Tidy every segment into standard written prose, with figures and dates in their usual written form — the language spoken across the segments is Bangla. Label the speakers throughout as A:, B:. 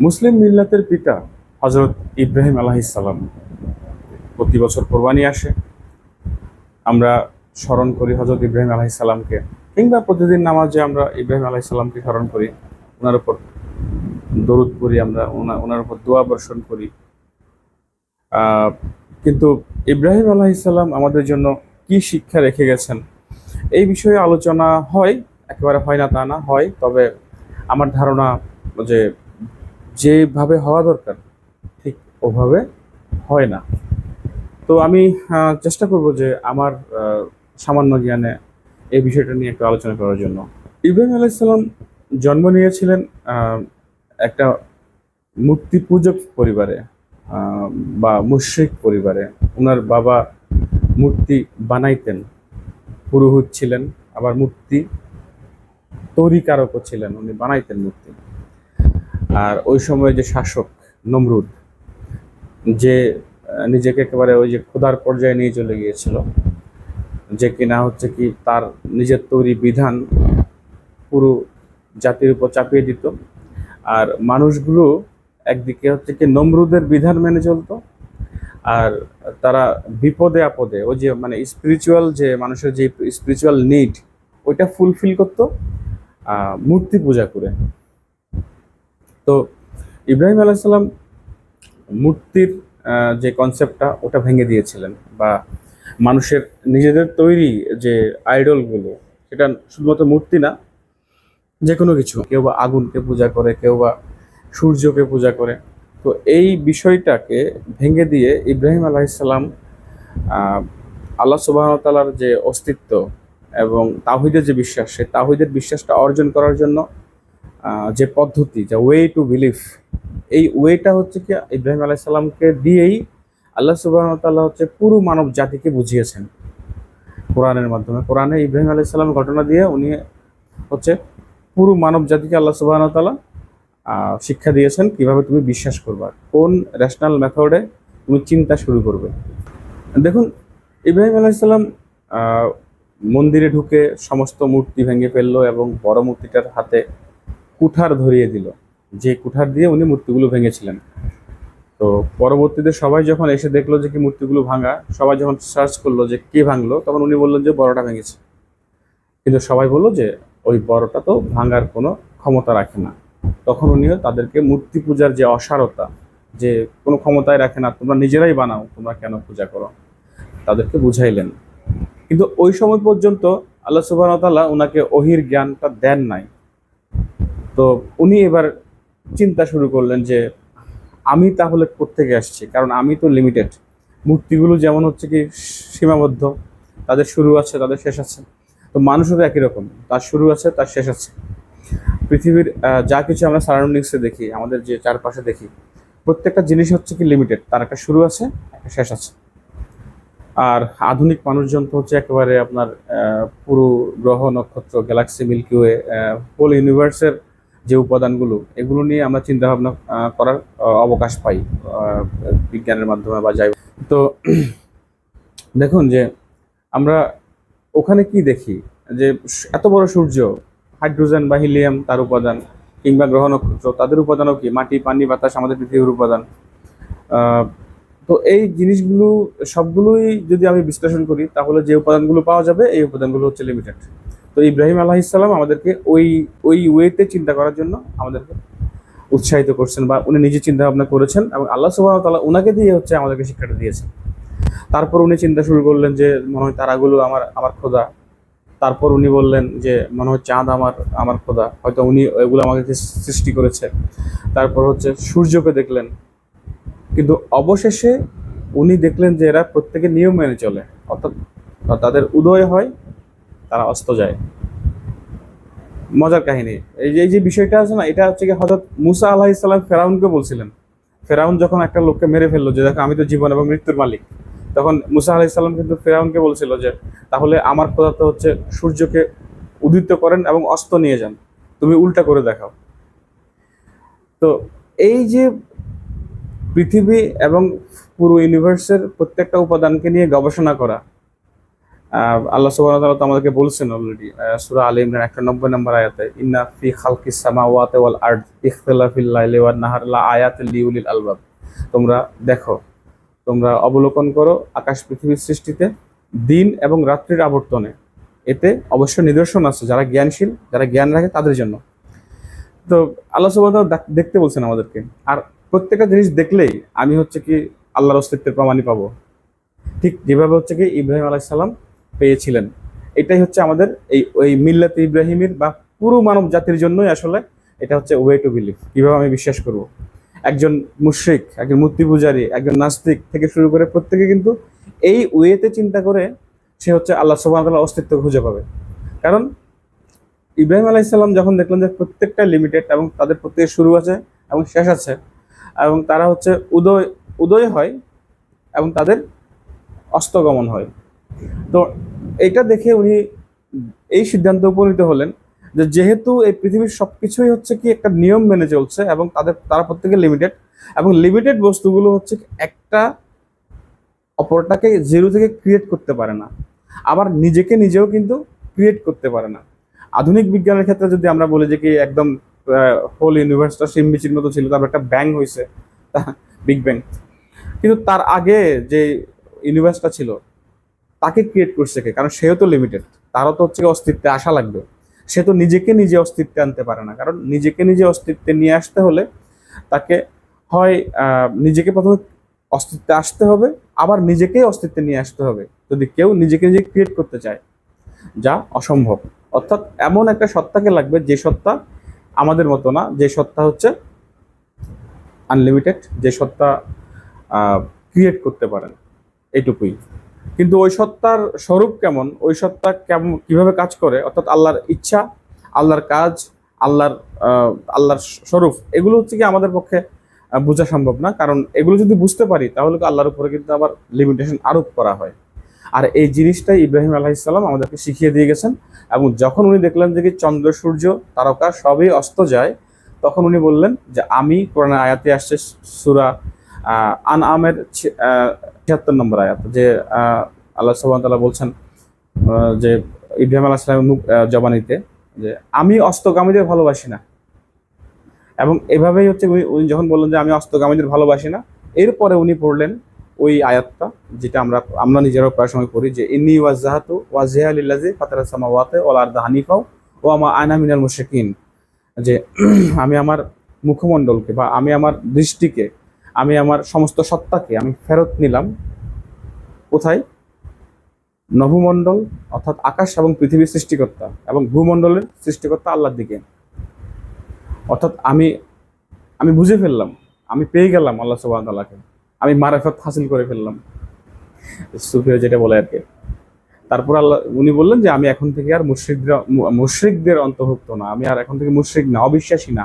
A: মুসলিম মিল্লাতের পিতা হজরত ইব্রাহিম আলাইহিসসালাম প্রতি বছর কোরবানি আসে। আমরা স্মরণ করি হজরত ইব্রাহিম আলাইহিসসালামকে, কিংবা প্রতিদিন নামাজে আমরা ইব্রাহিম আলাইহিসসালামকে স্মরণ করি, ওনার উপর দরুদ পড়ি, আমরা ওনার উপর দোয়া বর্ষণ করি। আহ, কিন্তু ইব্রাহিম আলাইহিসসালাম আমাদের জন্য কি শিক্ষা রেখে গেছেন এই বিষয়ে আলোচনা হয়, একেবারে হয় না তা না, হয়। তবে আমার ধারণা যে যেভাবে হওয়া দরকার ঠিক ওভাবে হয় না। তো আমি চেষ্টা করব যে আমার সামান্য জ্ঞানে এই বিষয়টা নিয়ে একটু আলোচনা করার জন্য। ইব্রাহিম আলাইহিসসালাম জন্ম নিয়েছিলেন একটা মূর্তি পূজক পরিবারে, বা মুশরিক পরিবারে। ওনার বাবা মূর্তি বানাইতেন, পুরোহিত ছিলেন, আবার মূর্তি তৈরিকারকও ছিলেন, উনি বানাইতেন মূর্তি। আর ওই সময় যে শাসক নমরুদ, যে নিজেকে একেবারে ওই যে খোদার পর্যায়ে নিয়ে চলে গিয়েছিল, যে কিনা হচ্ছে কি তার নিজের তৈরি বিধান পুরো জাতির উপর চাপিয়ে দিত। আর মানুষগুলো একদিকে হচ্ছে কি নমরুদের বিধান মেনে চলতো, আর তারা বিপদে আপদে ওই যে মানে স্পিরিচুয়াল, যে মানুষের যে স্পিরিচুয়াল নিড, ওইটা ফুলফিল করতো মূর্তি পূজা করে। তো ইব্রাহিম আলাইসাল্লাম মূর্তির যে কনসেপ্টটা ওটা ভেঙে দিয়েছিলেন, বা মানুষের নিজেদের তৈরি যে আইডলগুলো, সেটা শুধুমাত্র মূর্তি না, যে কোনো কিছু, কেউ বা আগুনকে পূজা করে, কেউ বা সূর্যকে পূজা করে। তো এই বিষয়টাকে ভেঙে দিয়ে ইব্রাহিম আলাইসাল্লাম আল্লাহ সুবহানাহু ওয়া তাআলার যে অস্তিত্ব এবং তাওহীদের যে বিশ্বাস, সেই তাওহীদের বিশ্বাসটা অর্জন করার জন্য যে পদ্ধতি, যে ওয়ে টু বিলিভ, এই ওয়েটা হচ্ছে কি ইব্রাহিম আলাইসাল্লামকে দিয়েই আল্লাহ সুবহানাহু ওয়া তাআলা হচ্ছে পুরো মানব জাতিকে বুঝিয়েছেন কোরআনের মাধ্যমে। কোরআনে ইব্রাহিম আলাইসাল্লামের ঘটনা দিয়ে উনি হচ্ছে পুরো মানব জাতিকে আল্লাহ সুবহানাহু ওয়া তাআলা শিক্ষা দিয়েছেন কিভাবে তুমি বিশ্বাস করবা, কোন রেশনাল মেথডে তুমি চিন্তা শুরু করবে। দেখুন, ইব্রাহিম আলাইসাল্লাম মন্দিরে ঢুকে সমস্ত মূর্তি ভেঙে ফেললো এবং বড় মূর্তিটার হাতে কুঠার ধরিয়ে দিল, যে কুঠার দিয়ে উনি মূর্তিগুলো ভেঙেছিলেন। তো পরবর্তীতে সবাই যখন এসে দেখলো যে কি মূর্তিগুলো ভাঙা, সবাই যখন সার্চ করলো যে কে ভাঙলো, তখন উনি বললেন যে বড়টা ভেঙেছে। কিন্তু সবাই বললো যে ওই বড়টা তো ভাঙার কোনো ক্ষমতা রাখে না। তখন উনিও তাদেরকে মূর্তি পূজার যে অসারতা, যে কোনো ক্ষমতায় রাখে না, তোমরা নিজেরাই বানাও, তোমরা কেন পূজা করো, তাদেরকে বুঝাইলেন। কিন্তু ওই সময় পর্যন্ত আল্লাহ সুবহানাহু ওয়া তাআলা ওনাকে ওহির জ্ঞানটা দেন নাই। তো উনি এবার চিন্তা শুরু করলেন যে আমি তাহলে কোত্থেকে আসছি, কারণ আমি তো লিমিটেড। মূর্তিগুলো যেমন হচ্ছে কি সীমাবদ্ধ, তাদের শুরু আছে, তাদের শেষ আছে। তো মানুষও তো একই রকম, তার শুরু আছে, তার শেষ আছে। পৃথিবীর যা কিছু আমরা সারাউন্ডিংসে দেখি, আমাদের যে চারপাশে দেখি, প্রত্যেকটা জিনিস হচ্ছে কি লিমিটেড, তার একটা শুরু আছে, একটা শেষ আছে। আর আধুনিক মানুষজন তো হচ্ছে একেবারে আপনার পুরো গ্রহ নক্ষত্র, গ্যালাক্সি, মিল্কি ওয়ে, হোল ইউনিভার্সের যে উপাদানগুলো, এগুলো নিয়ে আমরা চিন্তা ভাবনা করার অবকাশ পাই বিজ্ঞানের মাধ্যমে বা যাই। তো দেখুন যে আমরা ওখানে কি দেখি, যে এত বড় সূর্য, হাইড্রোজেন বা হিলিয়াম তার উপাদান, কিংবা গ্রহ নক্ষত্র তাদের উপাদানও কি মাটি, পানি, বাতাস, আমাদের পৃথিবীর উপাদান। তো এই জিনিসগুলো সবগুলোই যদি আমি বিশ্লেষণ করি, তাহলে যে উপাদানগুলো পাওয়া যাবে, এই উপাদানগুলো হচ্ছে লিমিটেড। তো ইব্রাহিম আলাইহিসসালাম আমাদেরকে ওই ওই ওয়েতে চিন্তা করার জন্য আমাদেরকে উৎসাহিত করছেন, বা উনি নিজে চিন্তা ভাবনা করেছেন, এবং আল্লাহ সুবহানাহু ওয়া তাআলা ওনাকে দিয়ে হচ্ছে আমাদেরকে শিক্ষাটা দিয়েছেন। তারপর উনি চিন্তা শুরু করলেন যে মনে হয় তারাগুলো আমার আমার খোদা। তারপর উনি বললেন যে মনে হয় চাঁদ আমার আমার খোদা, হয়তো উনি এগুলো আমাকে সৃষ্টি করেছে। তারপর হচ্ছে সূর্যকে দেখলেন, কিন্তু অবশেষে উনি দেখলেন যে এরা প্রত্যেকে নিয়ম মেনে চলে, অর্থাৎ তাদের উদয় হয়, তারা অস্ত যায়। মজার কাহিনী, এই যে বিষয়টা আছে না, এটা হচ্ছে কি হযরত মুসা আলাইহিস সালাম ফেরাউনকে বলছিলেন। ফেরাউন যখন একটা লোককে মেরে ফেললো, যে দেখো আমি তো জীবন এবং মৃত্যুর মালিক, তখন মুসা আলাইহিস সালাম কিন্তু ফেরাউনকে বলছিল যে তাহলে আমার খোদা তো হচ্ছে সূর্যকে উদিত করেন এবং অস্ত নিয়ে যান, তুমি উল্টা করে দেখাও। তো এই যে পৃথিবী এবং পুরো ইউনিভার্সের প্রত্যেকটা উপাদানকে নিয়ে গবেষণা করা, আল্লাহ সুবহানাহু ওয়া তাআলা তো আমাদেরকে বলছেন অলরেডি সূরা আলে ইমরান 91 নম্বর আয়াতে, ইন্না ফি খালকিস সামাওয়াতি ওয়াল আরদ ইখতিলাফিল লাইলি ওয়ান নাহার লা আয়াতিল লিউলিল আলবাব। তোমরা দেখো, তোমরা অবলোকন করো আকাশ পৃথিবীর সৃষ্টিতে, দিন এবং রাত্রির আবর্তনে, এতে অবশ্য নিদর্শন আছে যারা জ্ঞানশীল, যারা জ্ঞান রাখে তাদের জন্য। তো আল্লাহ সুবহানাহু ওয়া তাআলা দেখতে বলছেন আমাদেরকে। আর প্রত্যেকটা জিনিস দেখলেই আমি হচ্ছে কি আল্লাহর অস্তিত্বের প্রমাণই পাবো, ঠিক যেভাবে হচ্ছে কি ইব্রাহিম আলাইহিস সালাম পেয়েছিলেন। এটাই হচ্ছে আমাদের ওই মিল্লাতে ইব্রাহিমের বা পুরো মানব জাতির জন্যই আসলে এটা হচ্ছে ওয়ে টু বিলিভ। কিভাবে আমি বিশ্বাস করব? একজন মুশরিক, একজন মূর্তি পূজারী, একজন নাস্তিক থেকে শুরু করে প্রত্যেকে কিন্তু এই ওয়েতে চিন্তা করে সে হচ্ছে আল্লাহ সুবহানাহু ওয়া তাআলার অস্তিত্ব খুঁজে পাবে। কারণ ইব্রাহিম আলাইহিস সালাম যখন দেখলেন যে প্রত্যেকটা লিমিটেড এবং তাদের প্রত্যেকের শুরু আছে এবং শেষ আছে, এবং তারা হচ্ছে উদয় উদয় হয় এবং তাদের অস্তগমন হয়, তো এটা দেখে উনি এই সিদ্ধান্তে উপনীত হলেন যে যেহেতু এই পৃথিবীর সবকিছুই হচ্ছে কি একটা নিয়ম মেনে চলছে এবং তারা প্রত্যেকে লিমিটেড, এবং লিমিটেড বস্তুগুলো হচ্ছে একটা অপরটাকে জিরো থেকে ক্রিয়েট করতে পারে না, আবার নিজেকে নিজেও কিন্তু ক্রিয়েট করতে পারে না। আধুনিক বিজ্ঞানের ক্ষেত্রে যদি আমরা বলি যে কি একদম হোল ইউনিভার্সটা সিমবিচির মতো ছিল, তারপর একটা ব্যাং হয়েছে, বিগ ব্যাং, কিন্তু তার আগে যে ইউনিভার্সটা ছিল তাকে ক্রিয়েট করছে কে? কারণ সেও তো লিমিটেড, তারও তো হচ্ছে অস্তিত্বে আসা লাগবে। সে তো নিজেকে নিজে অস্তিত্বে আনতে পারে না, কারণ নিজেকে নিজে অস্তিত্বে নিয়ে আসতে হলে তাকে হয় নিজেকে প্রথমে অস্তিত্বে আসতে হবে, আবার নিজেকেই অস্তিত্বে নিয়ে আসতে হবে যদি কেউ নিজেকে নিজে ক্রিয়েট করতে চায়, যা অসম্ভব। অর্থাৎ এমন একটা সত্তাকে লাগবে যে সত্তা আমাদের মতো না, যে সত্তা হচ্ছে আনলিমিটেড, যে সত্তা ক্রিয়েট করতে পারেন, এইটুকুই। কিন্তু ওই সত্তার স্বরূপ কেমন, ওই সত্তা কেমন, কিভাবে কাজ করে, অর্থাৎ আল্লাহর ইচ্ছা, আল্লাহর কাজ, আল্লাহর স্বরূপ, এগুলো হচ্ছে কি আমাদের পক্ষে বোঝা সম্ভব না। কারণ এগুলো যদি বুঝতে পারি তাহলে তো আল্লাহর উপরে কিন্তু আবার লিমিটেশন আরোপ করা হয়। আর এই জিনিসটাই ইব্রাহিম আলাইহিস সালাম আমাদেরকে শিখিয়ে দিয়ে গেছেন। এবং যখন উনি দেখলেন যে কি চন্দ্র, সূর্য, তারকা সবই অস্ত যায়, তখন উনি বললেন যে আমি, কোরআনের আয়াতে আসছে সূরা আনআমের ৭৬ নম্বর আয়াত, যে আল্লাহ সুবহানাহু ওয়া তাআলা বলছেন যে ইব্রাহিম আলাইহিস সালামের জবানিতে, যে আমি অস্তগামীদের ভালোবাসি না। এবং এভাবেই হচ্ছে উনি যখন বললেন যে আমি অস্তগামীদের ভালোবাসি না, এরপরে উনি পড়লেন ওই আয়াতটা, যেটা আমরা নিজেরাও প্রায় সময় পড়ি, যে ইন্নী ওয়াজজাহাতু ওয়াজহিয়া লিল্লাযী ফাতারাস সামাওয়াতি ওয়াল আরদা হানিফা ওয়া মা আনা মিনাল মুশরিকিন, যে আমি আমার মুখমণ্ডলকে বা আমি আমার দৃষ্টিকে, আমি আমার সমস্ত সত্তাকে আমি ফেরত নিলাম কোথায়? নভমণ্ডল, অর্থাৎ আকাশ এবং পৃথিবীর সৃষ্টিকর্তা এবং ভূমণ্ডলের সৃষ্টিকর্তা আল্লাহর দিকে। অর্থাৎ আমি বুঝে ফেললাম, আমি পেয়ে গেলাম আল্লাহ সুবহানাহু ওয়া তাআলাকে, আমি মারিফাত হাসিল করে ফেললাম, সুফিরা যেটা বলে আর কি। তারপর উনি বললেন যে আমি এখন থেকে আর মুশরিকদের অন্তর্ভুক্ত না, আমি আর এখন থেকে মুশরিক না, অবিশ্বাসী না।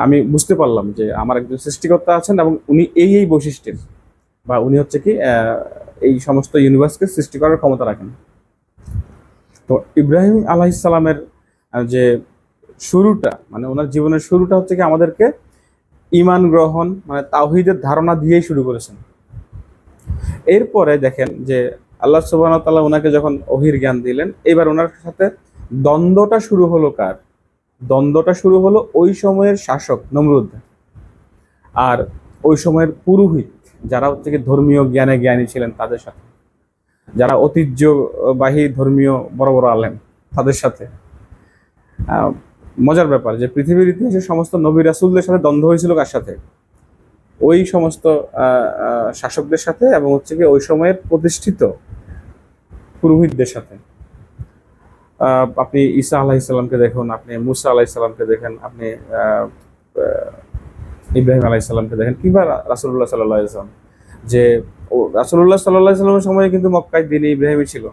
A: আমি বুঝতে পারলাম যে আমার একজন সৃষ্টিকর্তা আছেন এবং উনি এই বৈশিষ্ট্যের, বা উনি হচ্ছে কি এই সমস্ত ইউনিভার্সকে সৃষ্টি করার ক্ষমতা রাখেন। তো ইব্রাহিম আলাইহিস সালামের যে শুরুটা, মানে ওনার জীবনের শুরুটা হচ্ছে কি আমাদেরকে ঈমান গ্রহণ, মানে তাওহীদের ধারণা দিয়েই শুরু করেছেন। এরপরে দেখেন যে আল্লাহ সুবহানাহু ওয়া তাআলা ওনাকে যখন ওহীর জ্ঞান দিলেন, এবার ওনার সাথে দ্বন্দ্বটা শুরু হলো কার? দ্বন্দ্বটা শুরু হলো ওই সময়ের শাসক নমরুদ আর ওই সময়ের পুরোহিত, যারা হচ্ছে কি ধর্মীয় জ্ঞানী ছিলেন তাদের সাথে, যারা ঐতিহ্যবাহী ধর্মীয় বড় বড় আলেম তাদের সাথে। মজার ব্যাপার যে পৃথিবীর ইতিহাসে সমস্ত নবী রাসূলদের সাথে দ্বন্দ্ব হয়েছিল কার সাথে? ওই সমস্ত শাসকদের সাথে, এবং হচ্ছে কি ওই সময়ের প্রতিষ্ঠিত পুরোহিতদের সাথে। আপনি ঈসা আলাইহিস সালামকে দেখুন, আপনি মুসা আলাইহিস সালামকে দেখেন, আপনি ইব্রাহিম আলাইহিস সালামকে দেখেন, কিংবা রাসূলুল্লাহ সাল্লাল্লাহু আলাইহি ওয়াসাল্লাম, যে রাসূলুল্লাহ সাল্লাল্লাহু আলাইহি ওয়াসাল্লামের সময় কিন্তু মক্কায় দ্বীন ইব্রাহিমী ছিল,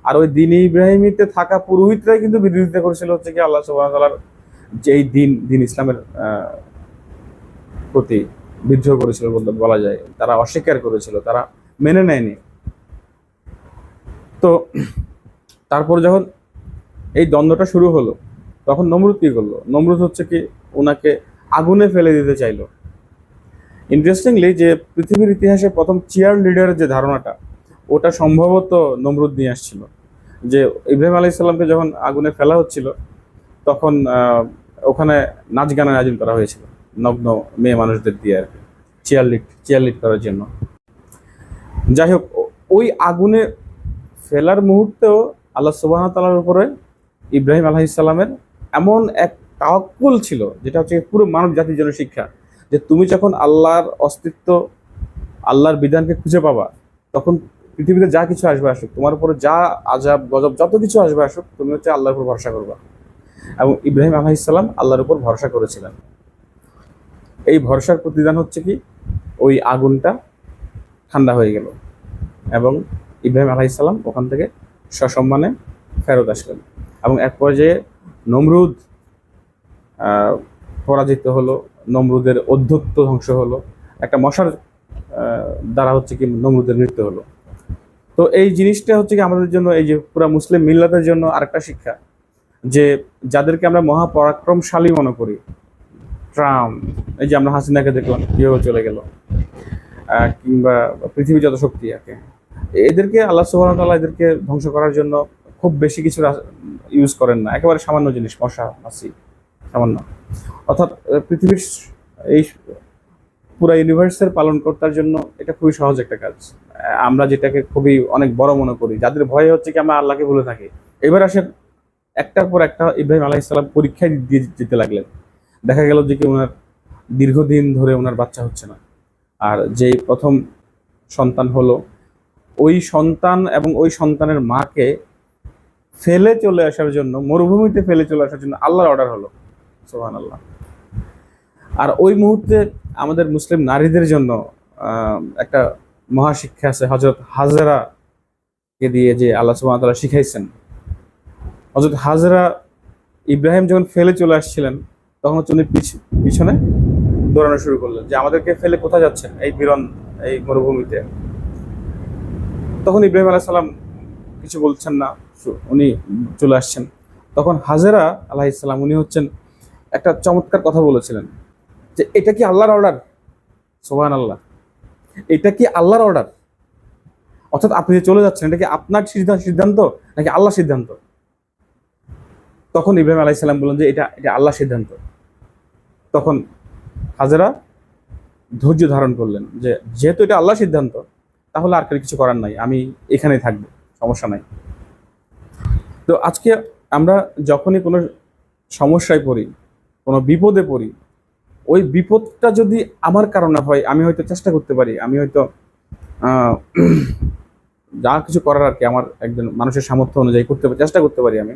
A: আর ওই দ্বীন ইব্রাহিমীতে থাকা পুরোহিতরাই কিন্তু বিরোধিতা করেছিল হচ্ছে কি আল্লাহ সুবহানাহু ওয়া তাআলার যে এই দিন ইসলামের প্রতি বিদ্রোহ করেছিল বলা যায়। তারা অস্বীকার করেছিল, তারা মেনে নেয়নি। তো তারপর যখন এই দ্বন্দ্বটা শুরু হলো, তখন নমরুদ কি করলো? নমরুদ হচ্ছে কি ওনাকে আগুনে ফেলে দিতে চাইলো। ইন্টারেস্টিংলি যে পৃথিবীর ইতিহাসে প্রথম চিয়ার লিডারের যে ধারণাটা, ওটা সম্ভবত নমরুদ নিয়ে আসছিল। যে ইব্রাহিম আলাইহিস সালামকে যখন আগুনে ফেলা হচ্ছিল তখন ওখানে নাচ গানের আয়োজন করা হয়েছিল নগ্ন মেয়ে মানুষদের দিয়ে আর কি, চেয়ারলিড করার জন্য। যাই হোক, ওই আগুনে ফেলার মুহূর্তেও আল্লাহ সুবহানাহু ওয়া তাআলার উপরে ইব্রাহিম আলাইহিস সালামের এমন এক তাওয়াক্কুল ছিল, যেটা হচ্ছে পুরো মানব জাতির জন্য শিক্ষা, যে তুমি যখন আল্লাহর অস্তিত্ব, আল্লাহর বিধানকে খুঁজে পাবা, তখন পৃথিবীতে যা কিছু আসবে আসুক, তোমার উপরে যা আযাব গজব যত কিছু আসবে আসুক, তুমি হচ্ছে আল্লাহর উপর ভরসা করবা। এবং ইব্রাহিম আলাইহিস সালাম আল্লাহর উপর ভরসা করেছিলেন। এই ভরসার প্রতিদান হচ্ছে কি, ওই আগুনটা ঠান্ডা হয়ে গেল এবং ইব্রাহিম আলাইহিস সালাম ওখান থেকে সসম্মানে ফেরত আসলেন। এবং এক পর্যায়ে নমরুদ পরাজিত হলো, নমরুদের অধ্যত্ব ধ্বংস হলো, একটা মশার দ্বারা হচ্ছে কি নমরুদের মৃত্যু হলো। তো এই জিনিসটা হচ্ছে কি আমাদের জন্য, এই যে পুরা মুসলিম মিল্লাতের জন্য আরেকটা শিক্ষা, যে যাদেরকে আমরা মহাপরাক্রমশালী মনে করি, ট্রাম্প, এই যে আমরা হাসিনাকে দেখলাম কীভাবে চলে গেল, কিংবা পৃথিবী যত শক্তি আছে, এদেরকে আল্লাহ সুবহানাহু ওয়া তাআলা এদেরকে ধ্বংস করার জন্য খুব বেশি কিছু ইউজ করেন না, একেবারে সামান্য জিনিস, মশা মাছি সামান্য। অর্থাৎ পৃথিবীর এই পুরা ইউনিভার্সের পালন কর্তার জন্য এটা খুবই সহজ একটা কাজ। আমরা যেটাকে খুবই অনেক বড় মনে করি, যাদের ভয়ে হচ্ছে কি আমরা আল্লাহকে ভুলে থাকি। এবার আসেন, একটার পর একটা ইব্রাহিম আলাইহিস সালাম পরীক্ষায় দিয়ে যেতে লাগলেন। দেখা গেল যে কি ওনার দীর্ঘদিন ধরে ওনার বাচ্চা হচ্ছে না, আর যেই প্রথম সন্তান হলো, ওই সন্তান এবং ওই সন্তানের মাকে ফেলে চলে আসার জন্য, মরুভূমিতে ফেলে চলে আসার জন্য আল্লাহর অর্ডার হলো। সুবহানাল্লাহ। আর ওই মুহূর্তে আমাদের মুসলিম নারীদের জন্য একটা মহাশিক্ষা আছে, হযরত হাজেরাকে দিয়ে যে আল্লাহ সুবহানাহু ওয়া তাআলা শিখাইছেন। হযরত হাজেরা ইব্রাহিম যখন ফেলে চলে আসছিলেন, তখন হচ্ছে উনি পিছনে দৌড়ানো শুরু করলেন, যে আমাদেরকে ফেলে কোথায় যাচ্ছেন এই বিরন এই মরুভূমিতে। তখন ইব্রাহিম আলাইহিস সালাম কিছু বলছেন না, উনি চলে আসছেন। তখন হাজেরা আলাইহিস সালাম উনি হচ্ছেন একটা চমৎকার কথা বলেছিলেন, যে এটা কি আল্লাহর অর্ডার? সুবহানাল্লাহ, এটা কি আল্লাহর অর্ডার? অর্থাৎ আপনি যে চলে যাচ্ছেন, এটা কি আপনার সিদ্ধান্ত নাকি আল্লাহর সিদ্ধান্ত? তখন ইব্রাহিম আলাইহিস সালাম বললেন যে এটা আল্লাহর সিদ্ধান্ত। তখন হাজেরা ধৈর্য ধারণ করলেন, যে যেহেতু এটা আল্লাহর সিদ্ধান্ত, তাহলে আর কিছু করার নাই, আমি এখানেই থাকবো, সমস্যা নাই। তো আজকে আমরা যখনই কোনো সমস্যায় পড়ি, কোনো বিপদে পড়ি, ওই বিপদটা যদি আমার কারণে হয়, আমি হয়তো চেষ্টা করতে পারি, আমি হয়তো যা কিছু করার আর কি আমার একজন মানুষের সামর্থ্য অনুযায়ী চেষ্টা করতে পারি আমি,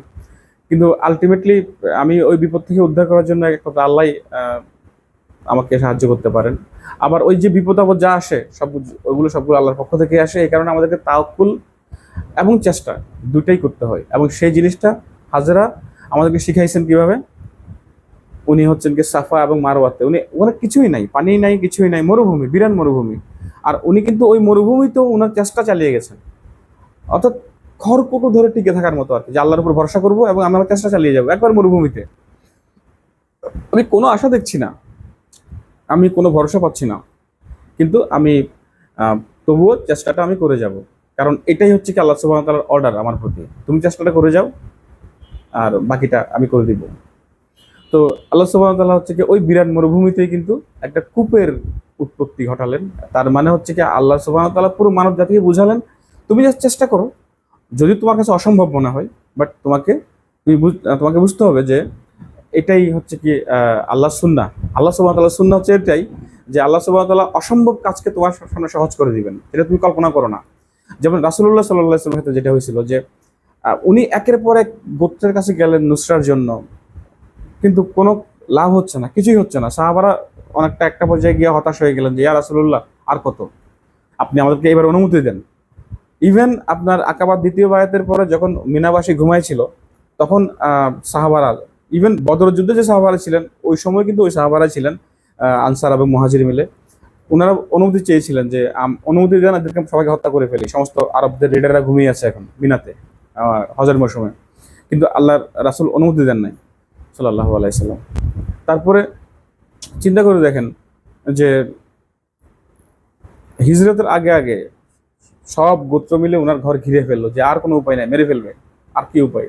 A: কিন্তু আলটিমেটলি আমি ওই বিপদ থেকে উদ্ধার করার জন্য এক কথা আল্লাহ আমাকে সাহায্য করতে পারেন। আবার ওই যে বিপদ আপদ যা আসে ওইগুলো সবগুলো আল্লাহর পক্ষ থেকে আসে। এই কারণে আমাদেরকে তাওয়াক্কুল এবং চেষ্টা দুটাই করতে হয়, এবং সেই জিনিসটা হাজেরা আমাদেরকে শিখাইছেন কিভাবে। উনি হচ্ছেন কি সাফা এবং মারওয়াতে, উনি ওখানে কিছুই নাই, পানি নাই, কিছুই নাই, মরুভূমি, বিরান মরুভূমি, আর উনি কিন্তু ওই মরুভূমিতেও ওনার চেষ্টা চালিয়ে গেছেন। অর্থাৎ খড়কুটো ধরে টিকে থাকার মতো আর কি, যে আল্লাহর উপর ভরসা করবো এবং আমি আমার চেষ্টা চালিয়ে যাবো। একবার মরুভূমিতে আমি কোনো আশা দেখছি না, আমি কোনো ভরসা পাচ্ছি না, কিন্তু আমি তবুও চেষ্টাটা আমি করে যাব, কারণ এটাই হচ্ছে কি আল্লাহ সুবহানাহু ওয়া তাআলার অর্ডার আমার প্রতি, তুমি চেষ্টাটা করে যাও আর বাকিটা আমি করে দিব। তো আল্লাহ সুবহানাহু ওয়া তাআলা হচ্ছে কি ওই বিরাট মরুভূমিতেই কিন্তু একটা কূপের উৎপত্তি ঘটালেন। তার মানে হচ্ছে কি আল্লাহ সুবহানাহু ওয়া তাআলা পুরো মানব জাতিকে বুঝালেন, তুমি জাস্ট চেষ্টা করো, যদি তোমার কাছে অসম্ভব মনে হয়, বাট তোমাকে বুঝতে হবে যে এটাই হচ্ছে কি আল্লাহ সুন্নাহ। আল্লাহ সুবহানাহু ওয়া তাআলার সুন্নাহ হচ্ছে এটাই, যে আল্লাহ সুবহানাহু ওয়া তাআলা অসম্ভব কাজকে তোমার সামনে সহজ করে দিবেন, এটা তুমি কল্পনা করো না। যেমন রাসূলুল্লাহ সাল্লাল্লাহু আলাইহি ওয়াসাল্লামের ক্ষেত্রে যেটা হয়েছিল, যে উনি একের পর এক গোত্রের কাছে গেলেন নুসরার জন্য, কিন্তু কোনো লাভ হচ্ছে না, কিছুই হচ্ছে না। সাহাবারা অনেকটা একটা পর্যায়ে গিয়ে হতাশ হয়ে গেলেন, যে ইয়া রাসূলুল্লাহ আর কত, আপনি আমাদেরকে এবার অনুমতি দেন। ইভেন আপনার আকাবার দ্বিতীয় বায়াতের পরে যখন মিনাবাসী ঘুমাইছিল, তখন সাহাবারা, ইভেন বদর যুদ্ধে যে সাহাবারা ছিলেন ওই সময় কিন্তু ওই সাহাবারা ছিলেন আনসার এবং মুহাজির মিলে, ওনারা অনুমতি চেয়েছিলেন যে অনুমতি দেন, এদেরকে সবাইকে হত্যা করে ফেলি, সমস্ত আরবদের লিডাররা ঘুমিয়ে আছে এখন মিনাতে হজের মৌসুমে, কিন্তু আল্লাহর রাসূল অনুমতি দেন নাই সাল্লাল্লাহু আলাইহি সাল্লাম। তারপরে চিন্তা করে দেখেন যে হিজরতের আগে আগে সব গোত্র মিলে ওনার ঘর ঘিরে ফেললো, যে আর কোনো উপায় নাই, মেরে ফেলবে, আর কি উপায়।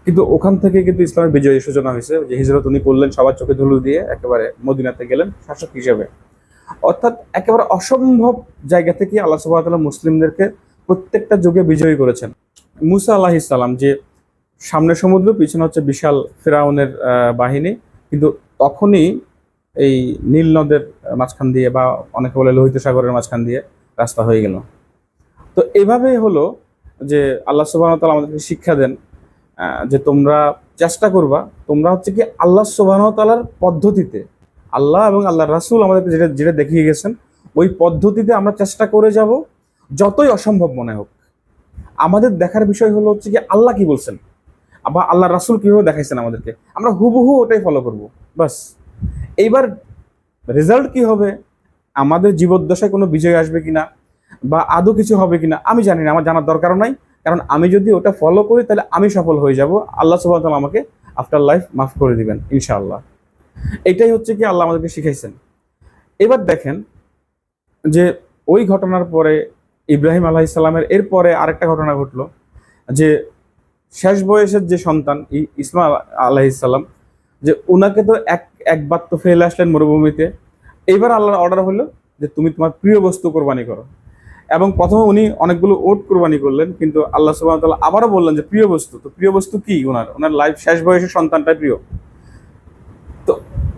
A: কিন্তু ওখান থেকে কিন্তু ইসলামের বিজয়ের সূচনা হয়েছে, যে হিজরত উনি করলেন সবার চোখে ধুলো দিয়ে, একেবারে মদিনাতে গেলেন শাসক হিসেবে। অর্থাৎ একেবারে অসম্ভব জায়গা থেকে আল্লাহ সুবহানাহু ওয়া তাআলা মুসলিমদেরকে প্রত্যেকটা যুগে বিজয়ী করেছেন। মুসা আলাইহিস সালাম, যে সামনে সমুদ্র, পিছনে হচ্ছে বিশাল ফেরাউনের বাহিনী, কিন্তু তখনই এই নীল নদের মাঝখান দিয়ে, বা অনেকে বলে লোহিত সাগরের মাঝখান দিয়ে রাস্তা হয়ে গেল। তো এভাবেই হলো যে আল্লাহ সুবহানাহু ওয়া তাআলা আমাদেরকে শিক্ষা দেন যে তোমরা চেষ্টা করবা, তোমরা হচ্ছে কি আল্লাহ সুবহানাহু ওয়া তাআলার পদ্ধতিতে, আল্লাহ এবং আল্লাহ রাসূল আমাদেরকে যেটা যেটা দেখিয়ে গেছেন ওই পদ্ধতিতে আমরা চেষ্টা করে যাব, যতই অসম্ভব মনে হোক। আমাদের দেখার বিষয় হলো হচ্ছে কি আল্লাহ কি বলছেন, আবার আল্লাহ রাসূল কিভাবে দেখাইছেন আমাদেরকে, আমরা হুবহু ওটাই ফলো করব, বাস। এইবার রেজাল্ট কি হবে, আমাদের জীবদ্দশায় কোনো বিজয় আসবে কিনা বা আদৌ কিছু হবে কিনা আমি জানি না, আমার জানার দরকারও নাই। কারণ আমি যদি ওটা ফলো করি তাহলে আমি সফল হয়ে যাব, আল্লাহ সুবহানাহু ওয়া তাআলা আমাকে আফটার লাইফ মাফ করে দিবেন ইনশাআল্লাহ। এটাই হচ্ছে কি আল্লাহ আমাদেরকে শিখাইছেন। এবার দেখেন যে ওই ঘটনার পরে ইব্রাহিম আলাইহিস সালামের এরপরে আরেকটা ঘটনা ঘটলো, যে শেষ বয়সের যে সন্তান ইসমাইল আলাইহিস সালাম, যে উনাকে তো একবার তো ফেলে আসলেন মরুভূমিতে। এইবার আল্লাহর অর্ডার হলো যে তুমি তোমার প্রিয় বস্তু কোরবানি করো। এবং প্রথমে উনি অনেকগুলো উট কোরবানি করলেন, কিন্তু আল্লাহ সুবহানাহু ওয়া তাআলা আবারও বললেন যে প্রিয় বস্তু, তো প্রিয় বস্তু কি, ওনার লাইফ শেষ বয়সের সন্তানটাই প্রিয়। তো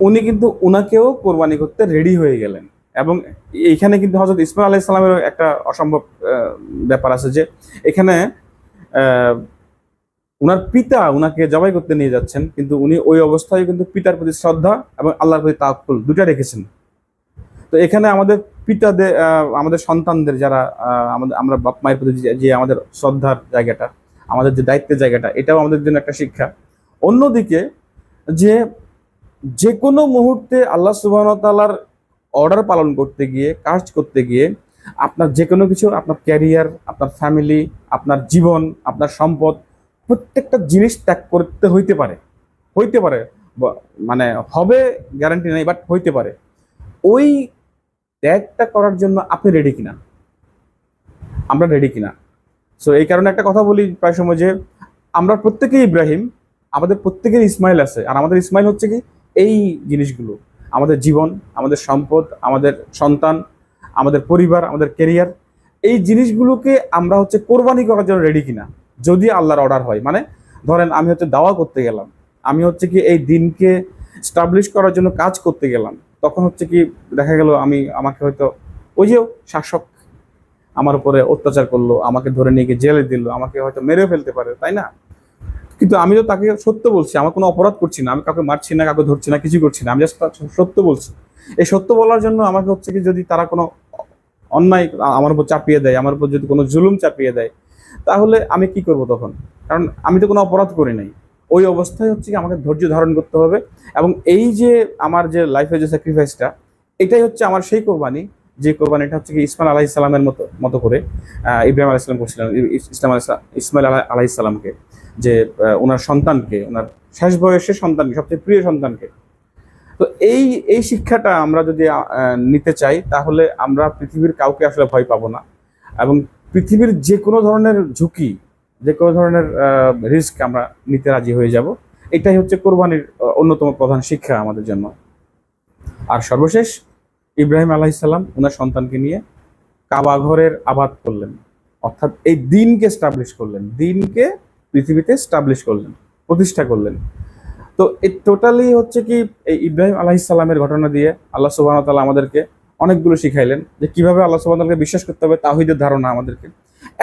A: উনি কিন্তু উনাকেও কোরবানি করতে রেডি হয়ে গেলেন। এবং এইখানে কিন্তু হযরত ইসমাইল আলাইহিস সালামের একটা অসম্ভব ব্যাপার আছে, যে এখানে উনার পিতা উনাকে জবাই করতে নিয়ে যাচ্ছেন, কিন্তু উনি ওই অবস্থায় কিন্তু পিতার প্রতি শ্রদ্ধা এবং আল্লাহর প্রতি তাওয়াক্কুল দুটা রেখেছেন। তো এখানে আমাদের পিতাদের, আমাদের সন্তানদের যারা, আমাদের আমরা বাপ মায়ের প্রতি যে আমাদের শ্রদ্ধার জায়গাটা, আমাদের যে দায়িত্বের জায়গাটা, এটাও আমাদের জন্য একটা শিক্ষা। অন্যদিকে যে যে কোনো মুহূর্তে আল্লাহ সুবহানাহু ওয়া তাআলার অর্ডার পালন করতে গিয়ে, কাজ করতে গিয়ে আপনার যে কোনো কিছু, আপনার ক্যারিয়ার, আপনার ফ্যামিলি, আপনার জীবন, আপনার সম্পদ, প্রত্যেকটা জিনিস ত্যাগ করতে হইতে পারে, মানে হবে গ্যারান্টি নেই, বাট হইতে পারে। ওই ত্যাগটা করার জন্য আপনি রেডি কিনা, আমরা রেডি কিনা। সো এই কারণে একটা কথা বলি প্রায় সময়, যে আমরা প্রত্যেকেই ইব্রাহিম, আমাদের প্রত্যেকের ইসমাইল আছে। আর আমাদের ইসমাইল হচ্ছে কি এই জিনিসগুলো, আমাদের জীবন, আমাদের সম্পদ, আমাদের সন্তান, আমাদের পরিবার, আমাদের ক্যারিয়ার, এই জিনিসগুলোকে আমরা হচ্ছে কোরবানি করার জন্য রেডি কিনা, যদি আল্লাহর অর্ডার হয়। মানে ধরেন আমি হচ্ছে দাওয়া করতে গেলাম, আমি হচ্ছে কি এই দিনকে স্টাবলিশ করার জন্য কাজ করতে গেলাম, তখন হচ্ছে কি দেখা গেল আমাকে হয়তো ওই যে শাসক আমার উপরে অত্যাচার করলো, আমাকে ধরে নিয়ে গিয়ে জেলে দিল, আমাকে হয়তো মেরে ফেলতে পারে, তাই না? কিন্তু আমি তো তাকে সত্য বলছি, আমার কোনো অপরাধ করছি না, আমি কাউকে মারছি না, কাউকে ধরছি না, কিছু করছি না, আমি জাস্ট সত্য বলছি। এই সত্য বলার জন্য আমাকে হচ্ছে কি, যদি তারা কোনো অন্যায় আমার উপর চাপিয়ে দেয়, আমার উপর যদি কোনো জুলুম চাপিয়ে দেয়, তাহলে আমি কি করব তখন? কারণ আমি তো কোনো অপরাধ করি নাই। ওই অবস্থায় হচ্ছে কি আমাকে ধৈর্য ধারণ করতে হবে। এবং এই যে আমার যে লাইফে যে স্যাক্রিফাইসটা, এটাই হচ্ছে আমার সেই কোরবানি, যে কোরবানিটা হচ্ছে কি ইসমাইল আলাইহিস সালামের মতো করে ইব্রাহিম আলাইহিস সালাম করছিলেন, ইসমাইল আলাইহিস সালামকে, যে ওনার সন্তানকে, ওনার শেষ বয়সের সন্তানকে, সবচেয়ে প্রিয় সন্তানকে। তো এই শিক্ষাটা আমরা যদি নিতে চাই, তাহলে আমরা পৃথিবীর কাউকে আসলে ভয় পাবো না। এবং পৃথিবীর যে কোনো ধরনের ঝুঁকি, যে কোনো ধরনের রিস্ক আমরা নিতে রাজি হয়ে যাব। এটাই হচ্ছে কোরবানির অন্যতম প্রধান শিক্ষা আমাদের জন্য। আর সর্বশেষ ইব্রাহিম আলাইহিস সালাম ওনার সন্তানকে নিয়ে কাবা ঘরের আবাদ করলেন, অর্থাৎ এই দিনকে স্টাবলিশ করলেন, দিনকে পৃথিবীতে স্টাবলিশ করলেন, প্রতিষ্ঠা করলেন। তো এই টোটালি হচ্ছে কি এই ইব্রাহিম আলাইহিস সালামের ঘটনা দিয়ে আল্লাহ সুবহানাহু ওয়া তাআলা আমাদেরকে অনেকগুলো শিখাইলেন, যে কিভাবে আল্লাহ সুবহানাহু ওয়া তাআলাকে বিশ্বাস করতে হবে, তাওহীদের ধারণা আমাদেরকে।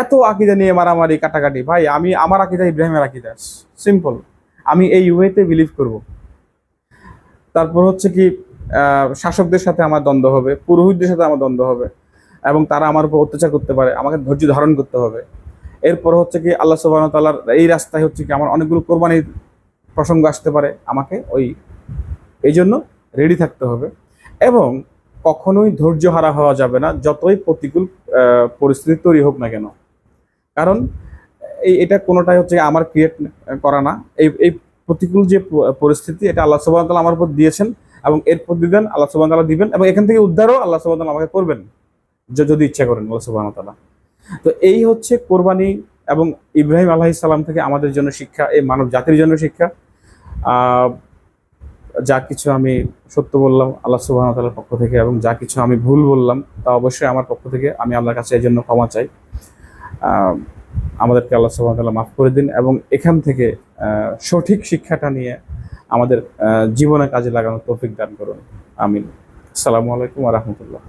A: এত আকীদা নিয়ে মারামারি কাটাকাটি, ভাই আমার আকীদা ইব্রাহিমের আকীদা, সিম্পল, আমি এই ওয়েতে বিলিভ করব। তারপর হচ্ছে কি শাসকদের সাথে আমার দ্বন্দ্ব হবে, পুরোহিতদের সাথে আমার দ্বন্দ্ব হবে, এবং তারা আমার উপর অত্যাচার করতে পারে, আমাকে ধৈর্য ধারণ করতে হবে। এরপর হচ্ছে কি আল্লাহ সুবহানাহু ওয়া তাআলার এই রাস্তায় হচ্ছে কি আমার অনেকগুলো কোরবানির প্রসঙ্গ আসতে পারে, আমাকে এই জন্য রেডি থাকতে হবে। এবং কখনোই ধৈর্য হারা হওয়া যাবে না, যতই প্রতিকূল পরিস্থিতি তৈরি হোক না কেন। কারণ এটা কোনোটাই হচ্ছে আমার ক্রিয়েট করা না। এই প্রতিকূল যে পরিস্থিতি, এটা আল্লাহ সুবহানাহু ওয়া তাআলা আমার উপর দিয়েছেন, এবং এর প্রতিদান আল্লাহ সুবহানাহু ওয়া তাআলা দিবেন, এবং এখান থেকে উদ্ধারও আল্লাহ সুবহানাহু ওয়া তাআলা আমাকে করবেন, যদি ইচ্ছা করেন আল্লাহ সুবহানাহু ওয়া তাআলা। তো এই হচ্ছে কোরবানি এবং ইব্রাহিম আলাইহিস সালাম থেকে আমাদের জন্য শিক্ষা, এই মানব জাতির জন্য শিক্ষা। আহ, যা কিছু আমি সত্য বললাম আল্লাহ সুবহানাহু ওয়া তাআলার পক্ষ থেকে, এবং যা কিছু আমি ভুল বললাম তা অবশ্যই আমার পক্ষ থেকে, আমি আল্লাহর কাছে এই জন্য ক্ষমা চাই। আহ, আমাদেরকে আল্লাহ সুবহানাহু ওয়া তাআলা মাফ করে দিন, এবং এখান থেকে সঠিক শিক্ষাটা নিয়ে আমাদের জীবনে কাজে লাগানোর তৌফিক দান করুন। আমিন। আসসালামু আলাইকুম ওয়া রাহমাতুল্লাহ।